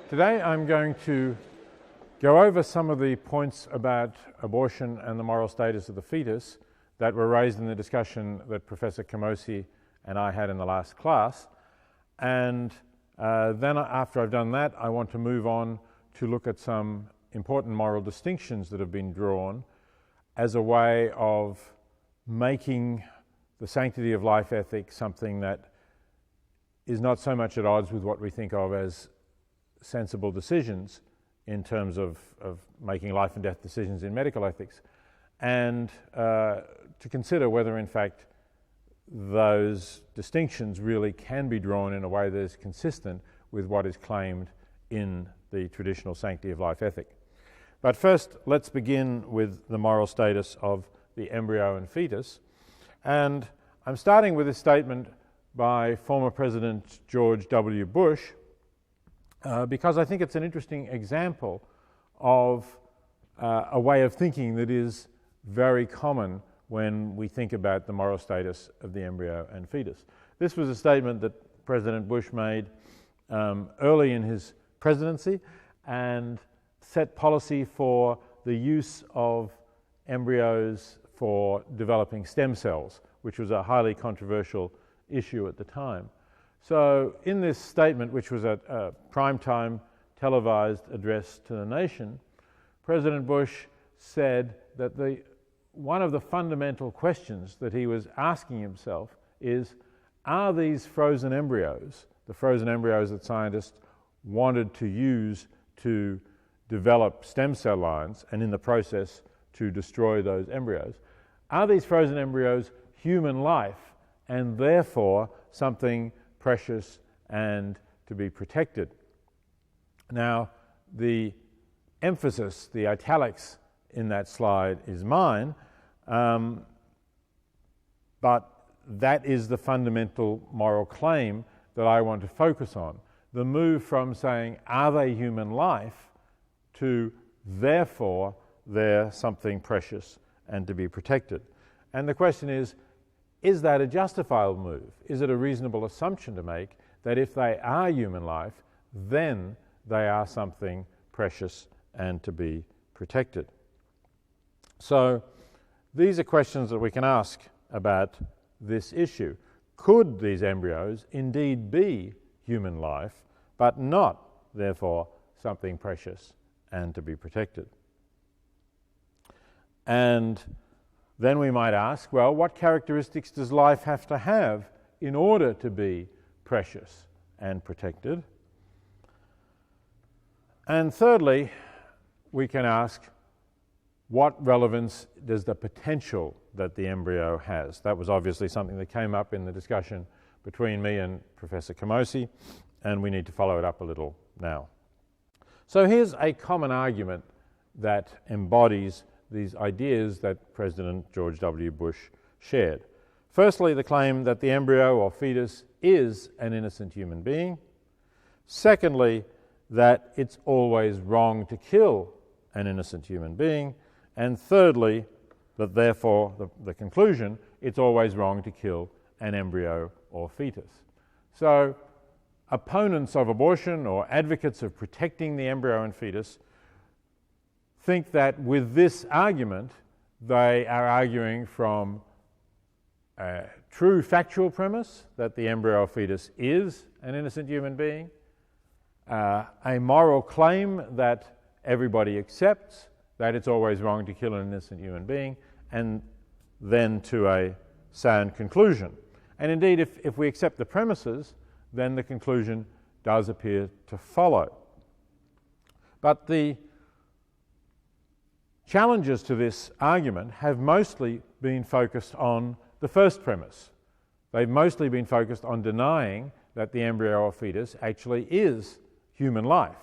Today I'm going to go over some of the points about abortion and the moral status of the fetus that were raised in the discussion that Professor Camosi and I had in the last class. And then after I've done that, I want to move on to look at some important moral distinctions that have been drawn as a way of making the sanctity of life ethic something that is not so much at odds with what we think of as sensible decisions in terms of making life and death decisions in medical ethics, and to consider whether in fact those distinctions really can be drawn in a way that is consistent with what is claimed in the traditional sanctity of life ethic. But first, let's begin with the moral status of the embryo and fetus. And I'm starting with a statement by former President George W. Bush because I think it's an interesting example of a way of thinking that is very common when we think about the moral status of the embryo and fetus. This was a statement that President Bush made early in his presidency and set policy for the use of embryos for developing stem cells, which was a highly controversial issue at the time. So in this statement, which was a primetime televised address to the nation, President Bush said that one of the fundamental questions that he was asking himself is, are these frozen embryos, the frozen embryos that scientists wanted to use to develop stem cell lines and in the process to destroy those embryos, are these frozen embryos human life and therefore something precious and to be protected? Now, the emphasis, the italics in that slide is mine, but that is the fundamental moral claim that I want to focus on. The move from saying, are they human life, to therefore they're something precious and to be protected. And the question is that a justifiable move? Is it a reasonable assumption to make that if they are human life, then they are something precious and to be protected? So these are questions that we can ask about this issue. Could these embryos indeed be human life, but not, therefore, something precious and to be protected? And then we might ask, well, what characteristics does life have to have in order to be precious and protected? And thirdly, we can ask, what relevance does the potential that the embryo has? That was obviously something that came up in the discussion between me and Professor Camosi, and we need to follow it up a little now. So here's a common argument that embodies these ideas that President George W. Bush shared. Firstly, the claim that the embryo or fetus is an innocent human being. Secondly, that it's always wrong to kill an innocent human being. And thirdly, that therefore, the conclusion, it's always wrong to kill an embryo or fetus. So opponents of abortion or advocates of protecting the embryo and fetus think that with this argument, they are arguing from a true factual premise that the embryo or fetus is an innocent human being, a moral claim that everybody accepts, that it's always wrong to kill an innocent human being, and then to a sound conclusion. And indeed, if we accept the premises, then the conclusion does appear to follow. But the challenges to this argument have mostly been focused on the first premise. They've mostly been focused on denying that the embryo or fetus actually is human life.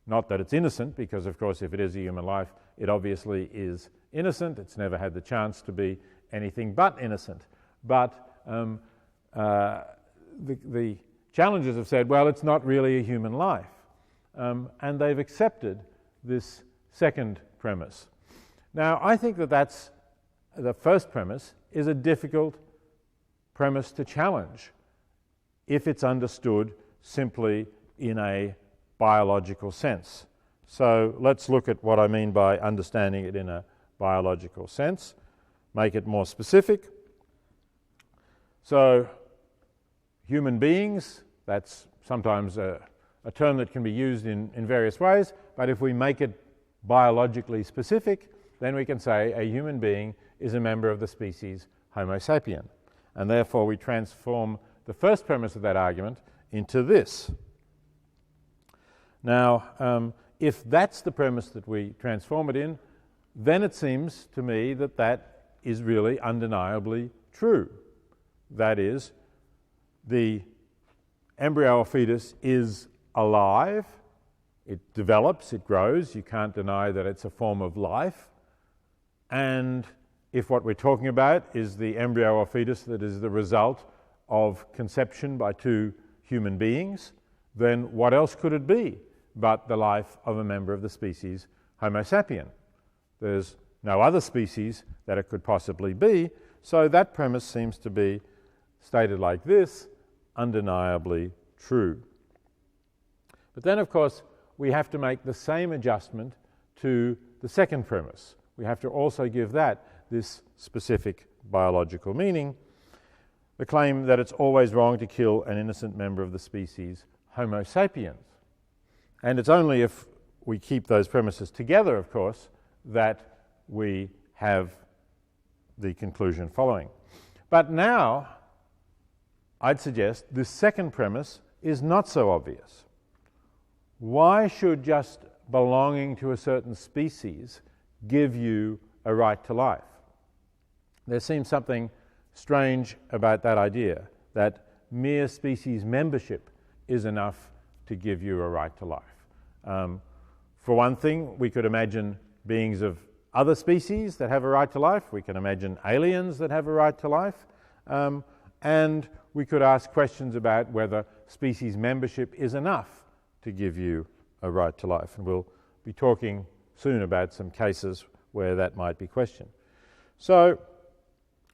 Not that it's innocent, because of course if it is a human life, it obviously is innocent. It's never had the chance to be anything but innocent. But the challengers have said, well, it's not really a human life. And they've accepted this second premise. Now, I think that the first premise is a difficult premise to challenge if it's understood simply in a biological sense. So let's look at what I mean by understanding it in a biological sense, make it more specific. So human beings, that's sometimes a term that can be used in various ways, but if we make it biologically specific, then we can say a human being is a member of the species Homo sapien. And therefore we transform the first premise of that argument into this. Now, if that's the premise that we transform it in, then it seems to me that that is really undeniably true. That is, the embryo or fetus is alive, it develops, it grows, you can't deny that it's a form of life, and if what we're talking about is the embryo or fetus that is the result of conception by two human beings, then what else could it be but the life of a member of the species Homo sapien? There's no other species that it could possibly be, so that premise seems to be stated like this, undeniably true. But then, of course, we have to make the same adjustment to the second premise. We have to also give that this specific biological meaning, the claim that it's always wrong to kill an innocent member of the species Homo sapiens. And it's only if we keep those premises together, of course, that we have the conclusion following. But now, I'd suggest this second premise is not so obvious. Why should just belonging to a certain species give you a right to life? There seems something strange about that idea, that mere species membership is enough to give you a right to life. For one thing, we could imagine beings of other species that have a right to life. We can imagine aliens that have a right to life. And we could ask questions about whether species membership is enough to give you a right to life. And we'll be talking soon about some cases where that might be questioned. So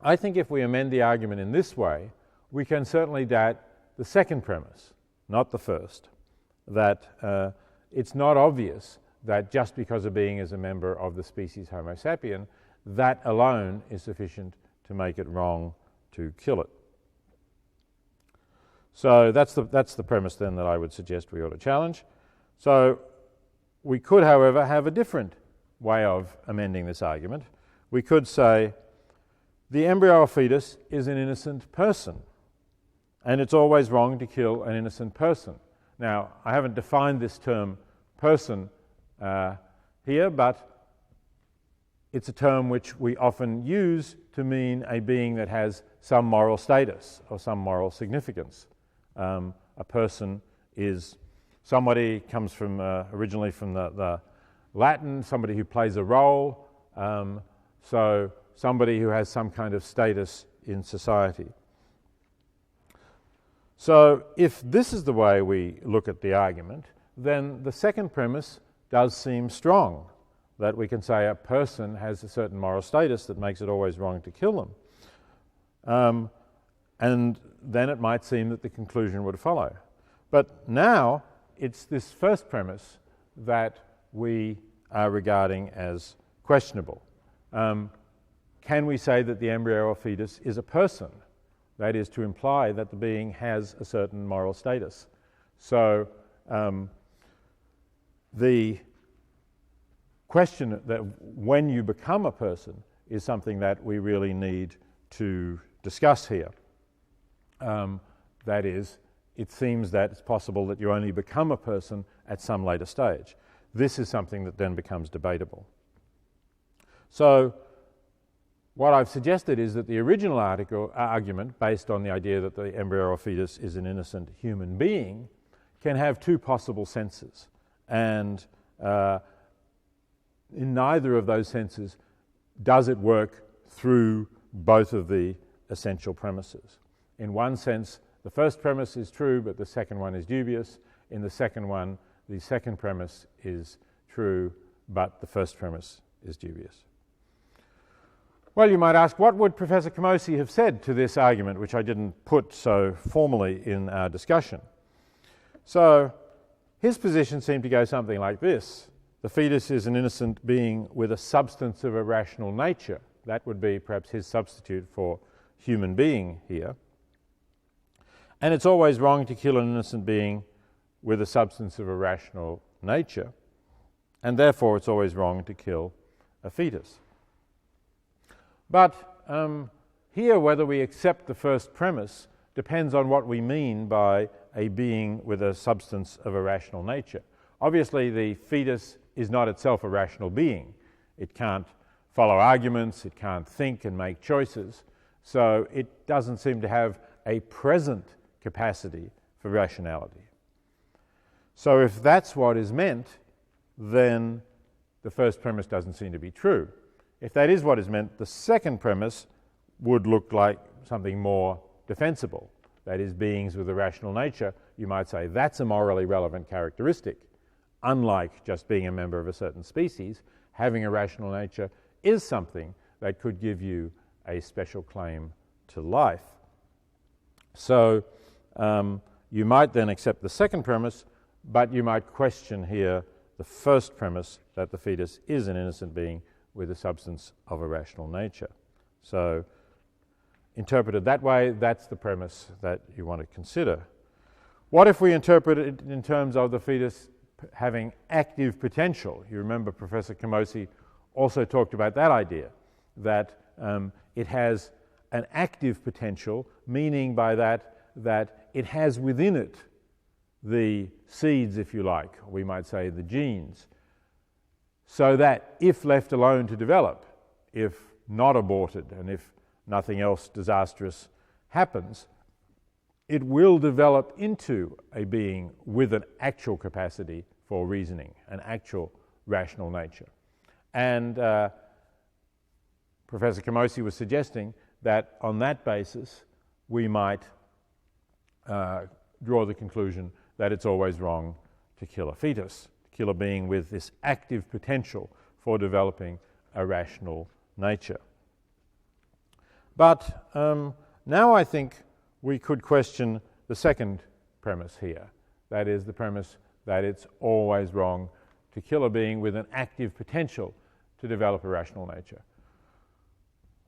I think if we amend the argument in this way, we can certainly doubt the second premise, not the first, that it's not obvious that just because a being is a member of the species Homo sapien, that alone is sufficient to make it wrong to kill it. So that's the premise then that I would suggest we ought to challenge. So we could, however, have a different way of amending this argument. We could say the embryo or fetus is an innocent person, and it's always wrong to kill an innocent person. Now, I haven't defined this term person here, but it's a term which we often use to mean a being that has some moral status or some moral significance. A person is somebody, comes from originally from the Latin, somebody who plays a role, so somebody who has some kind of status in society. So if this is the way we look at the argument, then the second premise does seem strong, that we can say a person has a certain moral status that makes it always wrong to kill them. And then it might seem that the conclusion would follow. But now it's this first premise that we are regarding as questionable. Can we say that the embryo or fetus is a person? That is to imply that the being has a certain moral status. So the question that when you become a person is something that we really need to discuss here. That is, it seems that it's possible that you only become a person at some later stage. This is something that then becomes debatable. So what I've suggested is that the original argument, based on the idea that the embryo or fetus is an innocent human being, can have two possible senses. And in neither of those senses does it work through both of the essential premises. In one sense, the first premise is true, but the second one is dubious. In the second one, the second premise is true, but the first premise is dubious. Well, you might ask, what would Professor Camosi have said to this argument, which I didn't put so formally in our discussion? So, His position seemed to go something like this. The fetus is an innocent being with a substance of a rational nature. That would be perhaps his substitute for human being here. And it's always wrong to kill an innocent being with a substance of a rational nature, and therefore it's always wrong to kill a fetus. But here, whether we accept the first premise depends on what we mean by a being with a substance of a rational nature. Obviously, the fetus is not itself a rational being. It can't follow arguments, it can't think and make choices, so it doesn't seem to have a present capacity for rationality. So if that's what is meant, then the first premise doesn't seem to be true. If that is what is meant, the second premise would look like something more defensible. That is, beings with a rational nature, you might say that's a morally relevant characteristic. Unlike just being a member of a certain species, having a rational nature is something that could give you a special claim to life. So you might then accept the second premise, but you might question here the first premise that the fetus is an innocent being with a substance of a rational nature. So interpreted that way, that's the premise that you want to consider. What if we interpret it in terms of the fetus having active potential? You remember Professor Camosi also talked about that idea, that it has an active potential, meaning by that it has within it the seeds, if you like, or we might say the genes, so that if left alone to develop, if not aborted, and if nothing else disastrous happens, it will develop into a being with an actual capacity for reasoning, an actual rational nature. And Professor Camosi was suggesting that on that basis we might draw the conclusion that it's always wrong to kill a fetus, to kill a being with this active potential for developing a rational nature. But now I think we could question the second premise here. That is the premise that it's always wrong to kill a being with an active potential to develop a rational nature.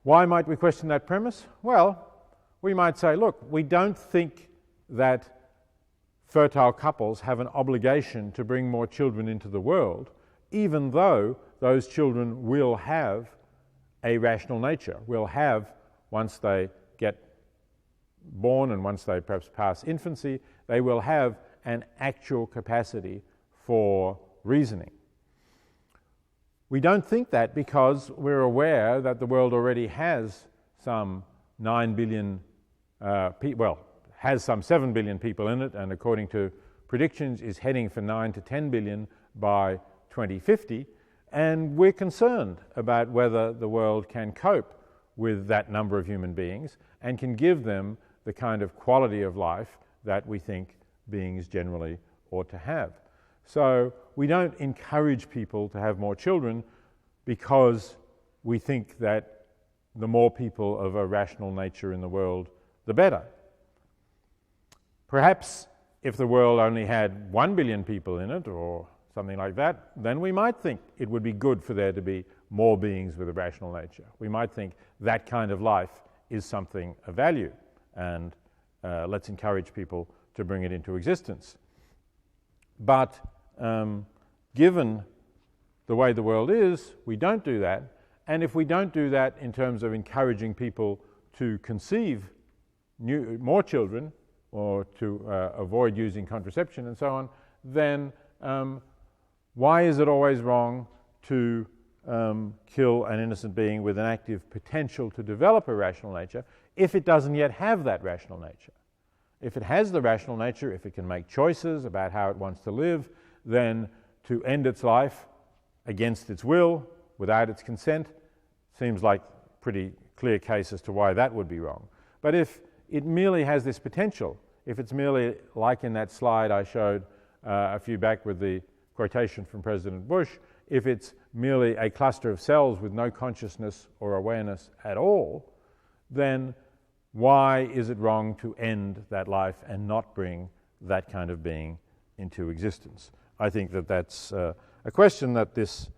Why might we question that premise? Well, we might say, look, we don't think that fertile couples have an obligation to bring more children into the world, even though those children will have a rational nature, will have, once they get born and once they perhaps pass infancy, they will have an actual capacity for reasoning. We don't think that because we're aware that the world already has some 9 billion has some 7 billion people in it, and according to predictions is heading for 9 to 10 billion by 2050, and we're concerned about whether the world can cope with that number of human beings and can give them the kind of quality of life that we think beings generally ought to have. So we don't encourage people to have more children because we think that the more people of a rational nature in the world, the better. Perhaps if the world only had 1 billion people in it or something like that, then we might think it would be good for there to be more beings with a rational nature. We might think that kind of life is something of value, and let's encourage people to bring it into existence. But given the way the world is, we don't do that, and if we don't do that in terms of encouraging people to conceive more children, or to avoid using contraception and so on, then why is it always wrong to kill an innocent being with an active potential to develop a rational nature if it doesn't yet have that rational nature? If it has the rational nature, if it can make choices about how it wants to live, then to end its life against its will, without its consent, seems like pretty clear case as to why that would be wrong. But if it merely has this potential, if it's merely like in that slide I showed a few back with the quotation from President Bush, if it's merely a cluster of cells with no consciousness or awareness at all, then why is it wrong to end that life and not bring that kind of being into existence. I think that that's a question that this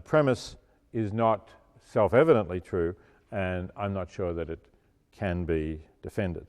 premise is not self-evidently true, and I'm not sure that it can be defended.